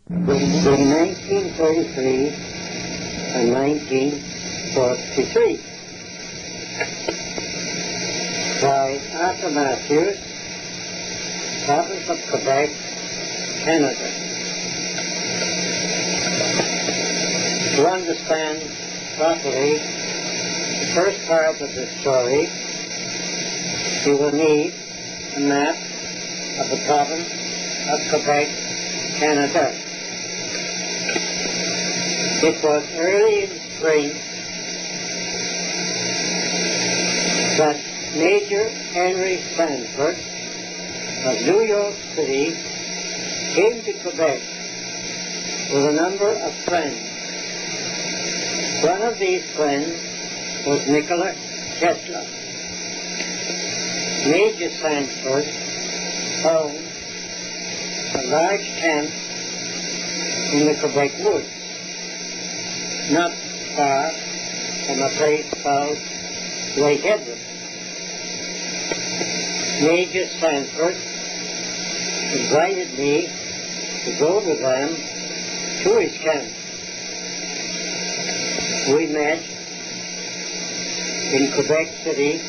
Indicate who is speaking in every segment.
Speaker 1: Between 1933 and 1943. By Arthur Matthews, province of Quebec, Canada. To understand properly the first part of the story, you will need a map of the province of Quebec, Canada. It was early in spring that Major Henry Sanford of New York City came to Quebec with a number of friends. One of these friends was Nikola Tesla. Major Sanford owned a large camp in the Quebec woods, not far from a place called Lake Edward. Major Sanford invited me to go with them to his camp. We met in Quebec City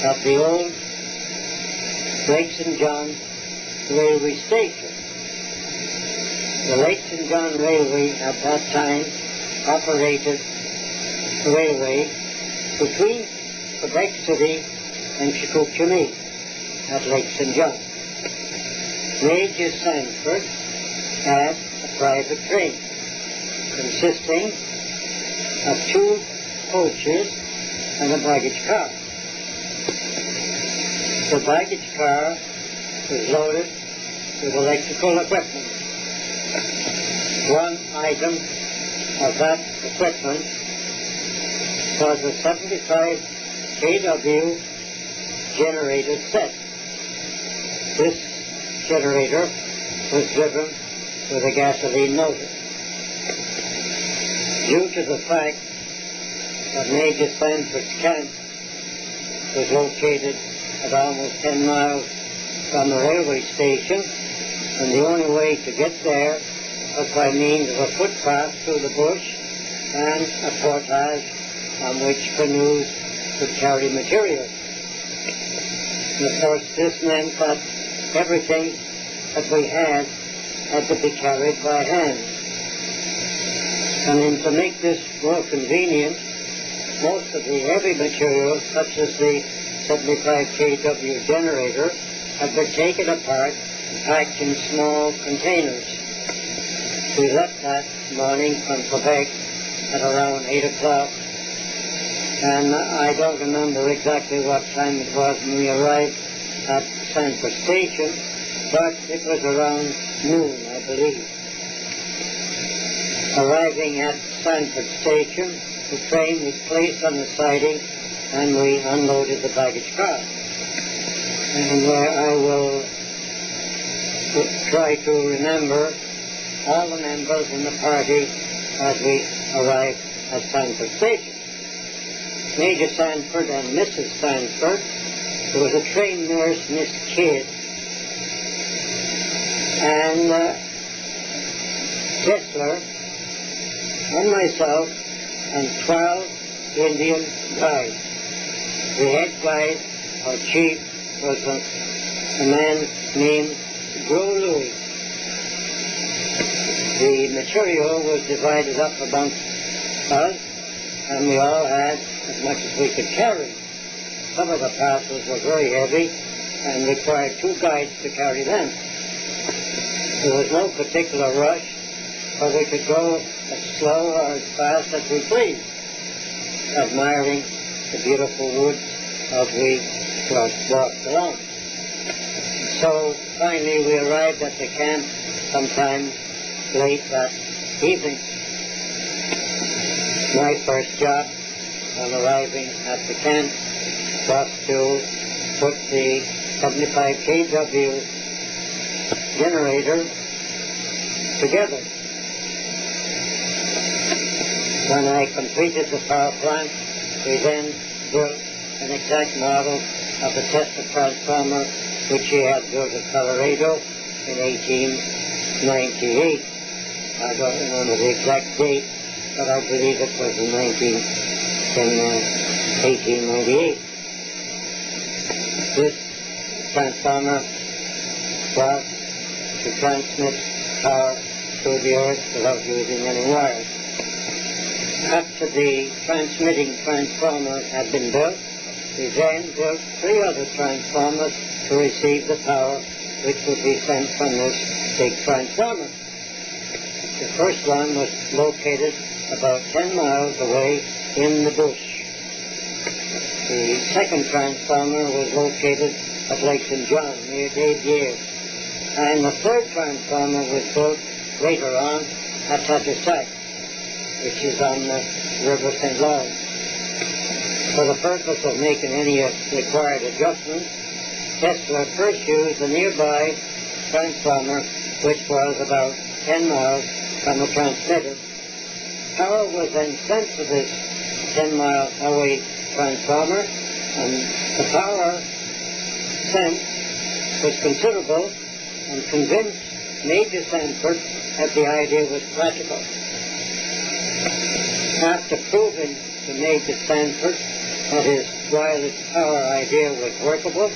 Speaker 1: at the old Lake St. John railway station. The Lake St. John Railway at that time operated railway between Quebec City and Chicoutimi at Lake St. John. Major Sanford had a private train consisting of 2 coaches and a baggage car. The baggage car was loaded with electrical equipment. One item of that equipment was a 75 kW generator set. This generator was driven with a gasoline motor. Due to the fact that Major Sanford's camp was located at almost 10 miles from the railway station, and the only way to get there was by means of a footpath through the bush and a portage on which canoes could carry materials. And of course, this meant that everything that we had to be carried by hand. And then to make this more convenient, most of the heavy materials, such as the 75 kW generator, had been taken apart and packed in small containers. We left that morning from Quebec at around 8 o'clock, and I don't remember exactly what time it was when we arrived at Sanford Station, but it was around noon, I believe. Arriving at Sanford Station, the train was placed on the siding and we unloaded the baggage car. And I will try to remember all the members in the party as we arrived at Sanford Station. Major Sanford and Mrs. Sanford, there was a trained nurse, Miss Kidd, and Tesla, and myself, and 12 Indian guides. The head guide, or chief, was a man named Joe Louis. The material was divided up amongst us, and we all had as much as we could carry. Some of the parcels were very heavy and required 2 guides to carry them. There was no particular rush, but we could go as slow or as fast as we pleased, admiring the beautiful woods as we walked along. So finally we arrived at the camp sometime late that evening. My first job on arriving at the camp was to put the 75 kW generator together. When I completed the power plant, we then built an exact model of the Tesla transformer which he had built at Colorado in 18 1998. I don't remember the exact date, but I believe it was in 1898. This transformer was to transmit power through the earth without using any wires. After the transmitting transformer had been built, we then built 3 other transformers to receive the power which would be sent from this big transformer. The first one was located about 10 miles away in the bush. The second transformer was located at Lake St. John, near Dave Yale. And the third transformer was built later on at Tattersack, which is on the River St. Lawrence. For the purpose of making any required adjustments, Tesla first used a nearby transformer, which was about 10 miles from the transmitter. Power was then sent to this 10-mile away transformer, and the power sent was considerable and convinced Major Sanford that the idea was practical. After proving to Major Sanford that his wireless power idea was workable,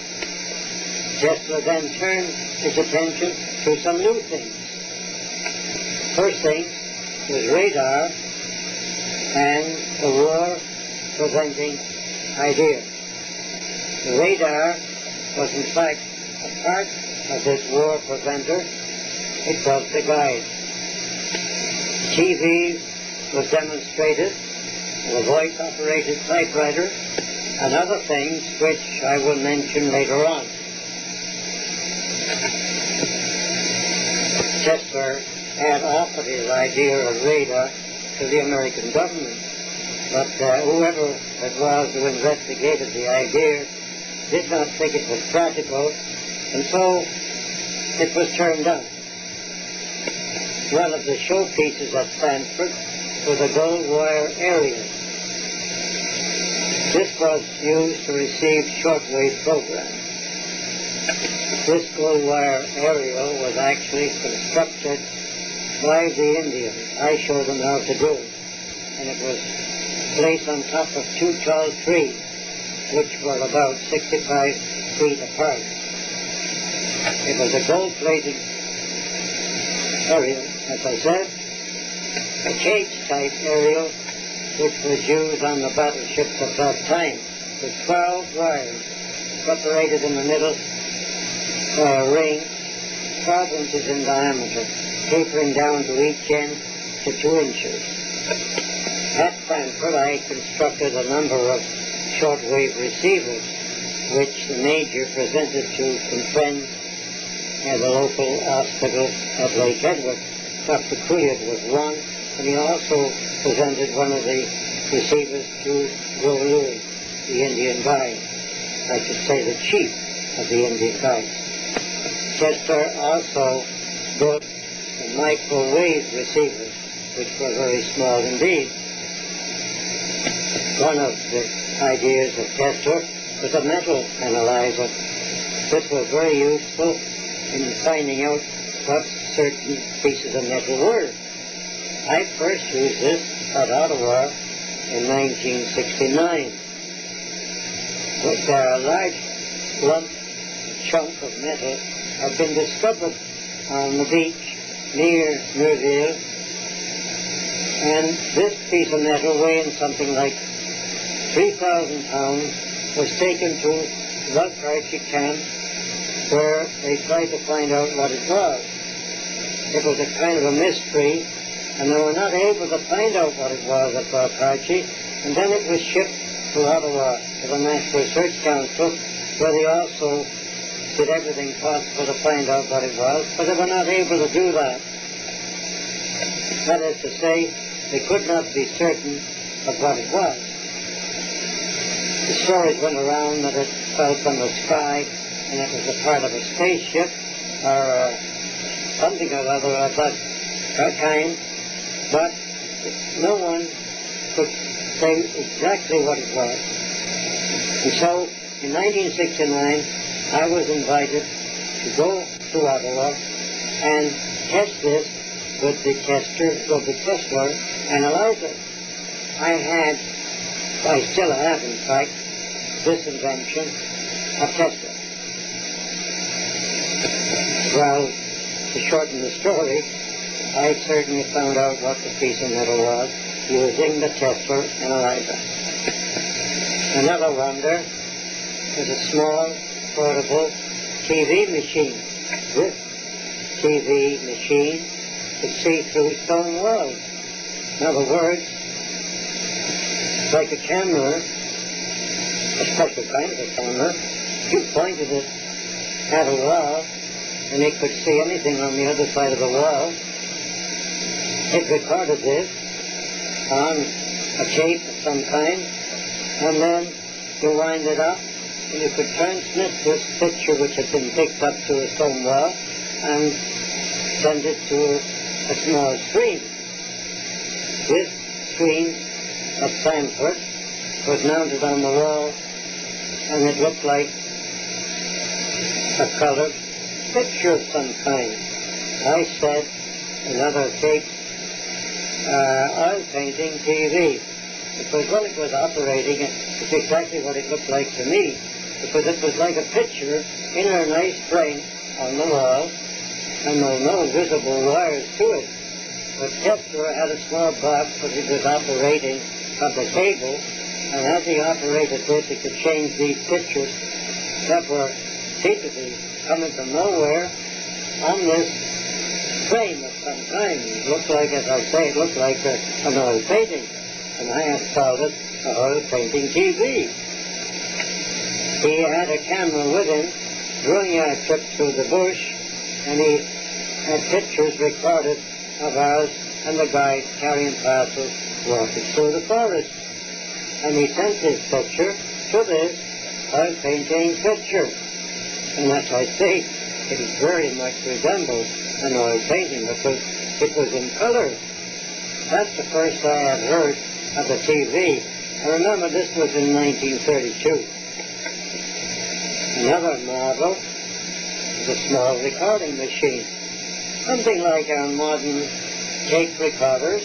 Speaker 1: Tesla then turned his attention to some new things. First thing was radar and the war-preventing idea. The radar was in fact a part of this war preventer. It was the guide. TVs was demonstrated, the voice-operated typewriter, and other things which I will mention later on. Tesla had offered his idea of radar to the American government, but whoever it was who investigated the idea did not think it was practical, and so it was turned down. One of the showpieces at Stanford was a gold wire aerial. This was used to receive shortwave programs. This gold wire aerial was actually constructed by the Indians. I showed them how to do it. And it was placed on top of 2 tall trees, which were about 65 feet apart. It was a gold-plated aerial, as I said, a cage-type aerial, which was used on the battleships of that time, with 12 wires separated in the middle by a ring 12 inches in diameter, tapering down to each end to 2 inches. At Stanford, I constructed a number of shortwave receivers, which the Major presented to some friends at the local hospital at Lake Edward. Dr. Couillard was one, and he also presented one of the receivers to Joe Louis, the Indian guide. I should say the chief of the Indian guides. Chester also built the microwave receivers, which were very small indeed. One of the ideas of Chester was a metal analyzer. This was very useful in finding out what certain pieces of metal were. I first used this at Ottawa in 1969. But a large lump chunk of metal had been discovered on the beach near Neuville, and this piece of metal, weighing something like 3,000 pounds, was taken to Lockhartje camp, where they tried to find out what it was. It was a kind of a mystery, and they were not able to find out what it was at Lockhartje, and then it was shipped to Ottawa, to the National Research Council, where they also did everything possible to find out what it was, but they were not able to do that. That is to say, they could not be certain of what it was. The stories went around that it fell from the sky, and it was a part of a spaceship, or something or other of that kind, but no one could say exactly what it was. And so, in 1969, I was invited to go to Ottawa and test this with the Tesla analyzer. I still have, in fact, this invention of Tesla. Well, to shorten the story, I certainly found out what the piece of metal was using the Tesla analyzer. Another wonder is a small, portable TV machine. This TV machine could see through stone walls. In other words, like a camera, a special kind of a camera, you pointed it at a wall, and it could see anything on the other side of the wall. It recorded this on a tape of some kind, and then you wind it up, and you could transmit this picture which had been picked up to a stone wall and send it to a small screen. This screen at Stanford was mounted on the wall, and it looked like a colored picture of some kind. I said another fake oil painting TV, because when it was operating, it's exactly what it looked like to me, because it was like a picture in a nice frame on the wall, and there were no visible wires to it. But Tesla had a small box that he was operating on the table, and as he operated this, he could change these pictures that were seemingly coming from nowhere on this frame of some kind. It looked like, as I say, it looked like an oil painting, and I had called it an oil painting TV. He had a camera with him during our trip through the bush, and he had pictures recorded of us and the guide carrying parcels walking through the forest. And he sent this picture to this oil painting picture. And as I say, it very much resembles an oil painting because it was in color. That's the first I had heard of the TV. I remember this was in 1932. Another marvel is a small recording machine. Something like our modern tape recorders,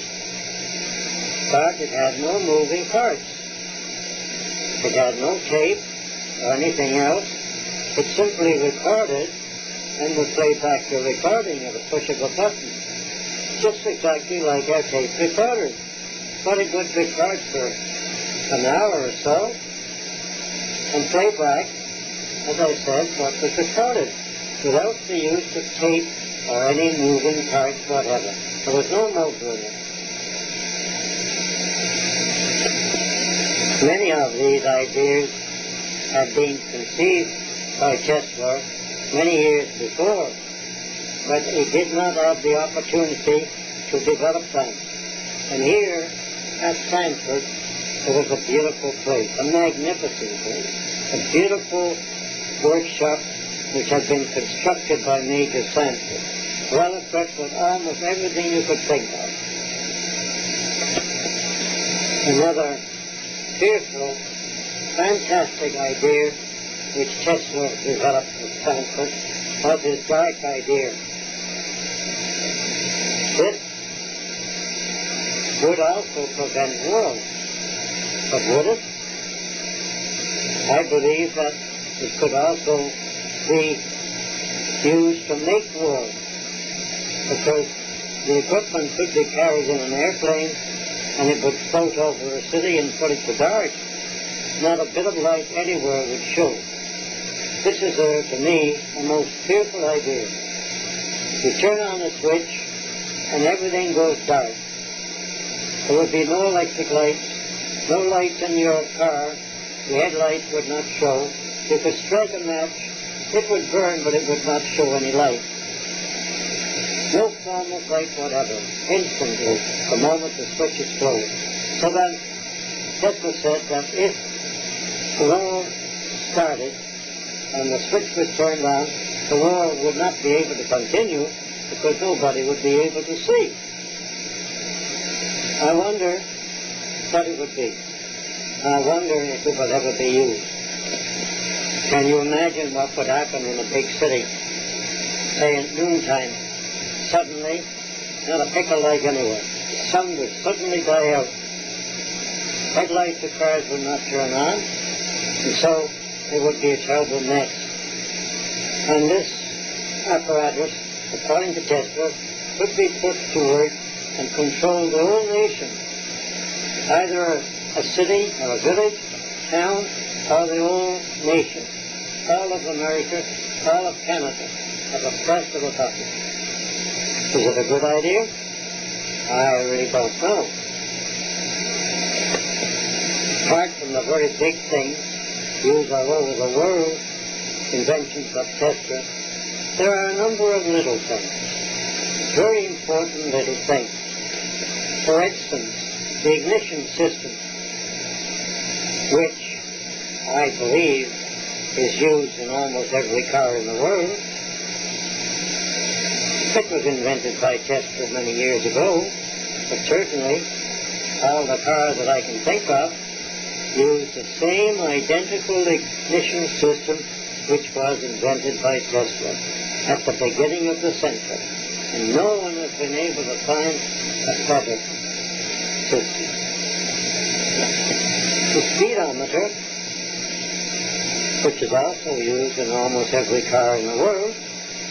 Speaker 1: but it had no moving parts. It had no tape or anything else. It simply recorded and would play back the recording at a push of a button, just exactly like our tape recorders. But it would record for an hour or so and play back, as I said, what was recorded, without the use of tape or any moving parts whatever. There was no motor in it. Many of these ideas had been conceived by Tesla many years before, but he did not have the opportunity to develop them. And here at Stanford, it was a beautiful place, a magnificent place, a beautiful workshop which had been constructed by Major Stanford, well equipped with almost everything you could think of. Another fearful, fantastic idea which Tesla developed at Stanford was his dark idea. This would also prevent wars, but would it? I believe that it could also be used to make wars, because the equipment could be carried in an airplane and it would float over a city and put it to dark. Not a bit of light anywhere would show. This is, to me, a most fearful idea. You turn on a switch and everything goes dark. There would be no electric lights, no lights in your car, the headlights would not show. You could strike a match, it would burn, but it would not show any light. No form of light whatever, instantly, the moment the switch is closed. So then, Tesla said that if the war started and the switch was turned on, the war would not be able to continue because nobody would be able to see. I wonder what it would be. I wonder if it would ever be used. Can you imagine what would happen in a big city, say at noontime, suddenly, not a pick of light anywhere. The sun would suddenly die out. Headlights of cars would not turn on, and so it would be a terrible mess. And this apparatus, according to Tesla, could be put to work and control the whole nation, either a city or a village, town, or the whole nation, all of America, all of Canada, at the press of a button. Is it a good idea? I really don't know. Apart from the very big things used all over the world, inventions of Tesla, there are a number of little things, very important little things. For instance, the ignition system, which I believe is used in almost every car in the world. It was invented by Tesla many years ago, but certainly all the cars that I can think of use the same identical ignition system which was invented by Tesla at the beginning of the century. And no one has been able to find a better system. The speedometer, which is also used in almost every car in the world,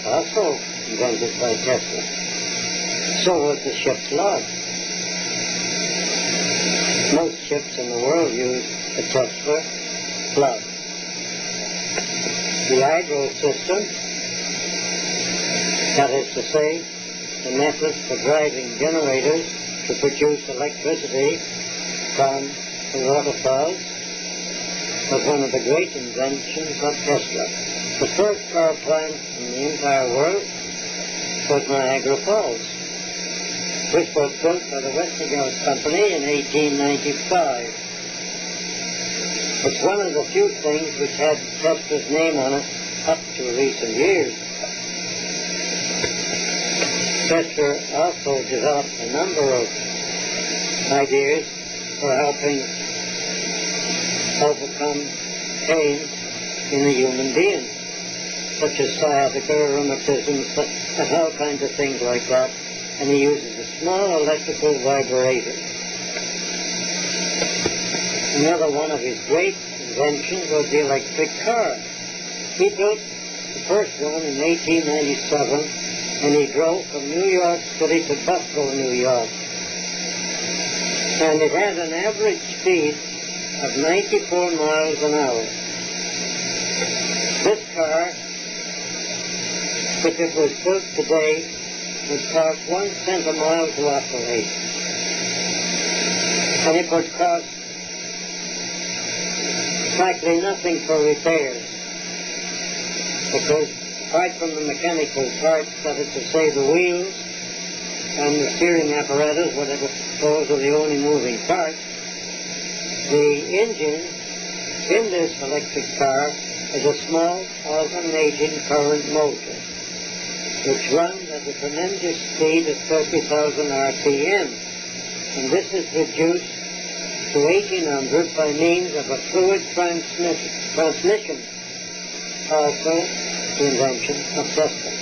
Speaker 1: also invented by Tesla. So was the ship's log. Most ships in the world use the Tesla log. The hydro system, that is to say, the method for driving generators to produce electricity from the waterfalls, was one of the great inventions of Tesla. The first power plant in the entire world was Niagara Falls, which was built by the Westinghouse Company in 1895. It's one of the few things which had Tesla's name on it up to recent years. Tesla also developed a number of ideas for helping overcome pain in the human being, such as sciatica, rheumatism, and all kinds of things like that. And he uses a small electrical vibrator. Another one of his great inventions was the electric car. He built the first one in 1897, and he drove from New York City to Buffalo, New York. And it had an average speed of 94 miles an hour. This car, if it was built today, would cost 1 cent a mile to operate. And it would cost practically nothing for repairs. Because apart from the mechanical parts, that is to say the wheels and the steering apparatus, whatever, those are the only moving parts, the engine in this electric car is a small alternating current motor, which runs at a tremendous speed of 30,000 RPM. And this is reduced to 1800 by means of a fluid transmission, also the invention of Tesla.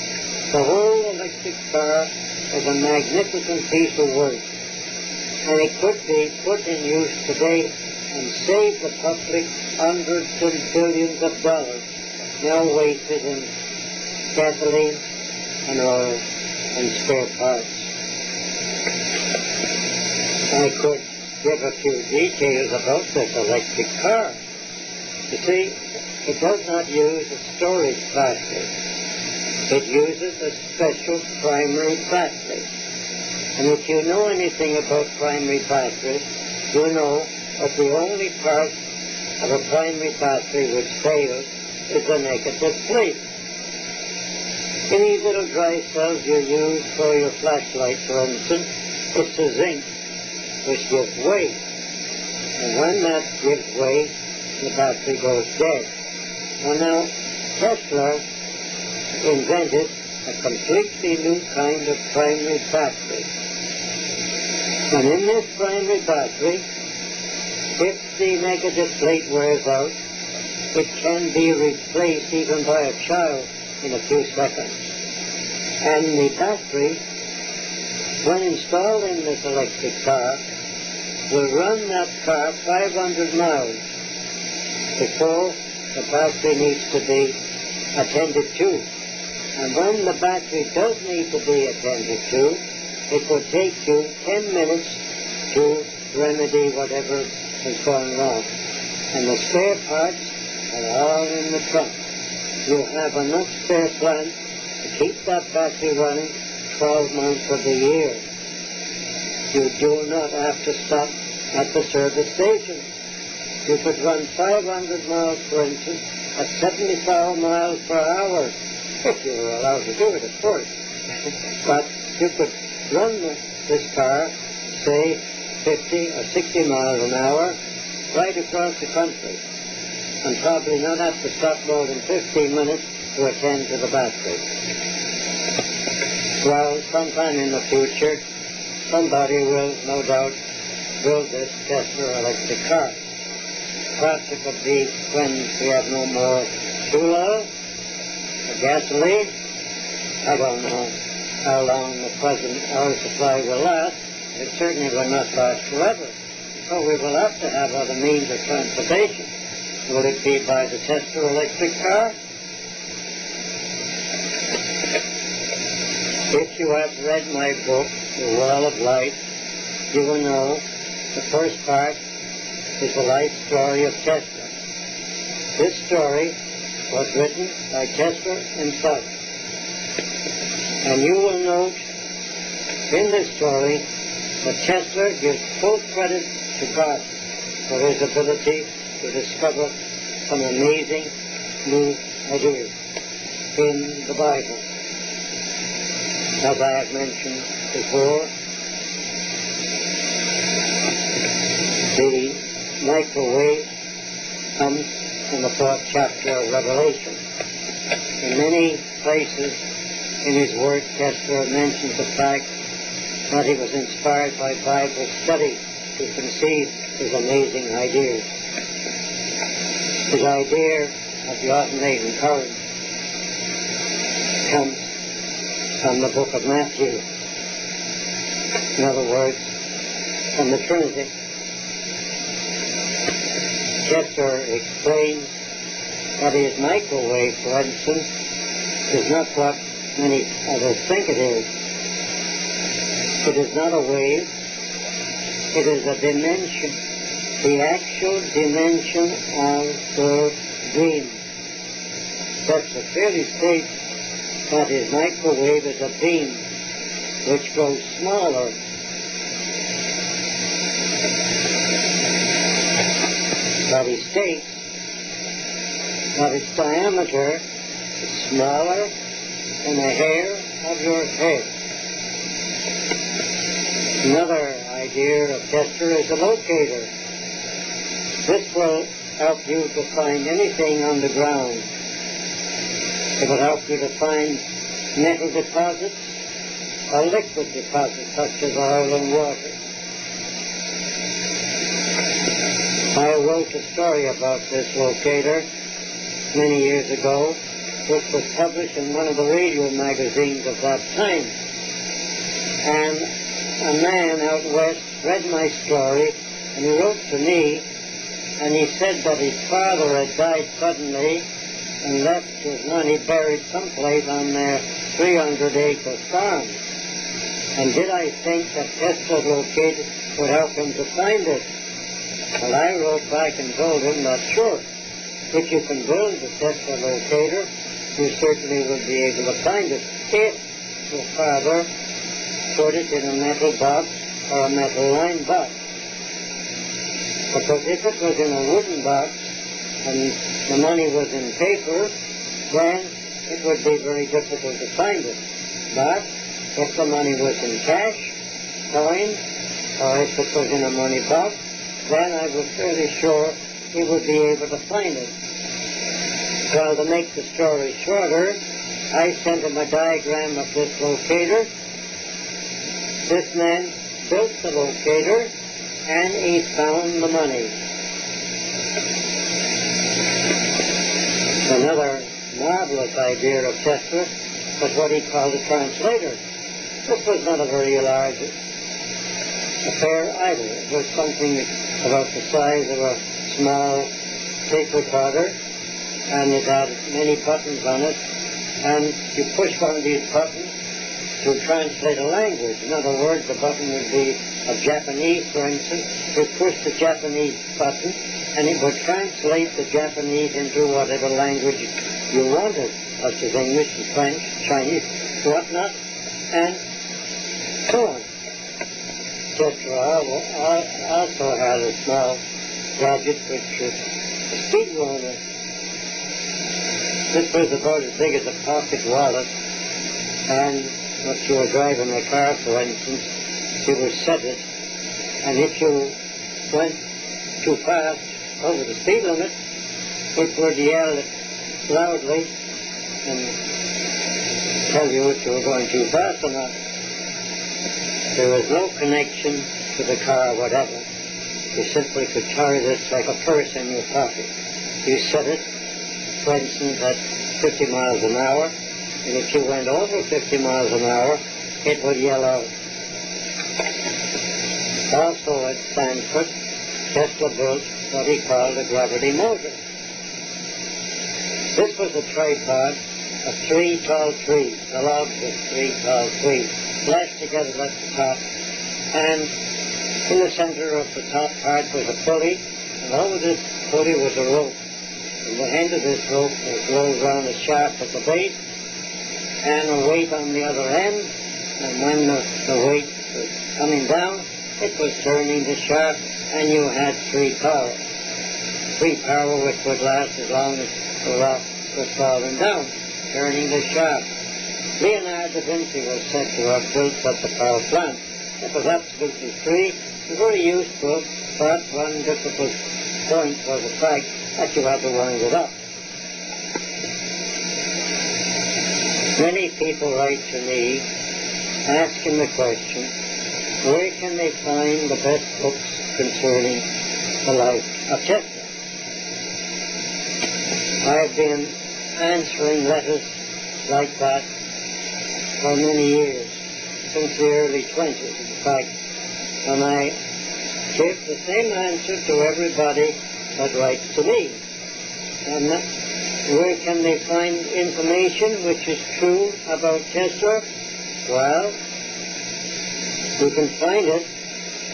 Speaker 1: The whole electric car is a magnificent piece of work, and it could be put in use today and save the public hundreds and billions of dollars now wasted in gasoline and oil and spare parts. I could give a few details about this electric car. You see, it does not use a storage battery. It uses a special primary battery. And if you know anything about primary batteries, you know that the only part of a primary battery which fails is the negative plate. In these little dry cells you use for your flashlight, for instance, it's the zinc which gives way. And when that gives way, the battery goes dead. Well, now, Tesla invented a completely new kind of primary battery. And in this primary battery, if the negative plate wears out, it can be replaced even by a child in a few seconds. And the battery, when installed in this electric car, will run that car 500 miles before the battery needs to be attended to. And when the battery does need to be attended to, it will take you 10 minutes to remedy whatever is going wrong. And the spare parts are all in the trunk. You have enough spare plant to keep that battery running 12 months of the year. You do not have to stop at the service station. You could run 500 miles, for instance, at 75 miles per hour, if you were allowed to do it, of course. But you could run this car, say, 50 or 60 miles an hour, right across the country, and probably not have to stop more than 15 minutes to attend to the battery. Well, sometime in the future, somebody will, no doubt, build this Tesla electric car. Perhaps it could be when we have no more fuel oil or gasoline. I don't know how long the present oil supply will last. It certainly will not last forever. So we will have to have other means of transportation. Will it be by the Tesla electric car? If you have read my book, The Well of Light, you will know the first part is the life story of Tesla. This story was written by Tesla himself. And you will note in this story that Tesla gives full credit to God for his ability to discover some amazing new ideas in the Bible. As I have mentioned before, the microwave comes in the 4th chapter of Revelation. In many places in his work, Tesla mentions the fact that he was inspired by Bible study to conceive his amazing ideas. His idea of the alternating current comes from the book of Matthew. In other words, from the Trinity. Chester explains that his microwave, for instance, is not what many others think it is. It is not a wave. It is a dimension, the actual dimension of the dream. Chester clearly states that his microwave is a beam which grows smaller. But he states that its diameter is smaller than a hair of your head. Another idea of Tesla is a locator. This will help you to find anything on the ground. It will help you to find metal deposits or liquid deposits such as oil and water. I wrote a story about this locator many years ago, which was published in one of the radio magazines of that time. And a man out west read my story, and he wrote to me, and he said that his father had died suddenly and left his money buried someplace on their 300-acre farm. And did I think that Tesla locator would help him to find it? Well, I wrote back and told him that, sure, if you can build the Tesla locator, you certainly will be able to find it if your father put it in a metal box or a metal lined box. Because if it was in a wooden box and the money was in paper, then it would be very difficult to find it. But if the money was in cash, coins, or if it was in a money box, then I was fairly sure he would be able to find it. Well, to make the story shorter, I sent him a diagram of this locator. This man built the locator, and he found the money. Another marvelous idea of Tesla was what he called a translator. This was not a very large affair either. It was something about the size of a small tape recorder, and it had many buttons on it, and you push one of these buttons to translate a language. In other words, the button would be of Japanese, for instance. You push the Japanese button, and it would translate the Japanese into whatever language you wanted, such as English and French, Chinese, whatnot, and so on. Tesla also had a small gadget which was a speed runner. This was about as big as a pocket wallet, and if you were driving a car, for instance, you would set it, and if you went too fast over the speed limit, it would yell loudly and tell you if you were going too fast or not. There was no connection to the car whatever. You simply could carry this like a purse in your pocket. You set it, for instance, at 50 miles an hour, and if you went over 50 miles an hour, it would yell out. Also at Stanford, Tesla built what he called a gravity motor. This was a tripod of 3 tall trees, the logs of 3 tall trees, lashed together at the top, and in the center of the top part was a pulley, and over this pulley was a rope. And the end of this rope goes around a shaft at the base, and a weight on the other end, and when the weight was coming down, it was turning the shaft, and you had 3 power. 3 power which would last as long as the rock was falling down, turning the shaft. Leonardo da Vinci was said to have built such a power plant. It was absolutely free and very useful, but one difficult point was the fact that you had to wind it up. Many people write to me asking the question, where can they find the best books concerning the life of Tesla? I've been answering letters like that for many years, since the early 20s, in fact, and I give the same answer to everybody that writes to me. And where can they find information which is true about Tesla? Well, you can find it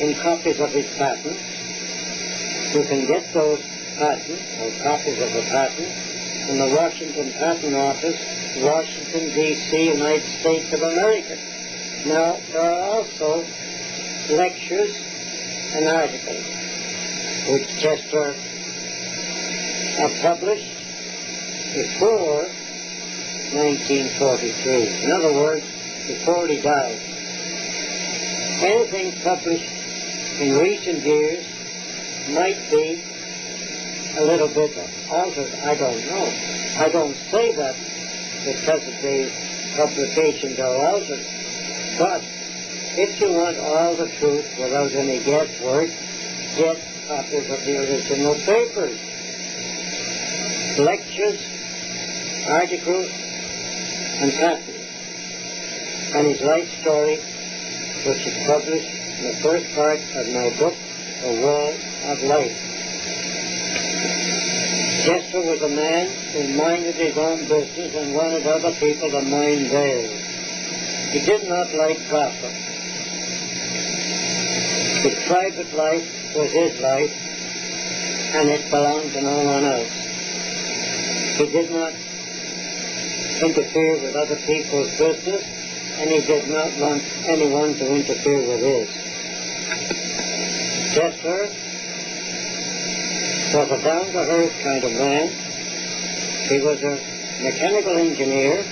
Speaker 1: in copies of his patents. You can get those patents, or copies of the patents, in the Washington Patent Office, Washington, D.C., United States of America. Now, there are also lectures and articles which Tesla published before 1943. In other words, before he died. Anything published in recent years might be a little bit altered. I don't know. I don't say that because of the publications are altered. But if you want all the truth without any guesswork, get copies of the original papers. Lectures, articles, and patents. And his life story, which is published in the first part of my book, The Wall of Life. Tesla was a man who minded his own business and wanted other people to mind theirs. He did not like gossip. His private life was his life, and it belonged to no one else. He did not interfere with other people's business, and he did not want anyone to interfere with his. Tesla was a down-to-earth kind of man. He was a mechanical engineer,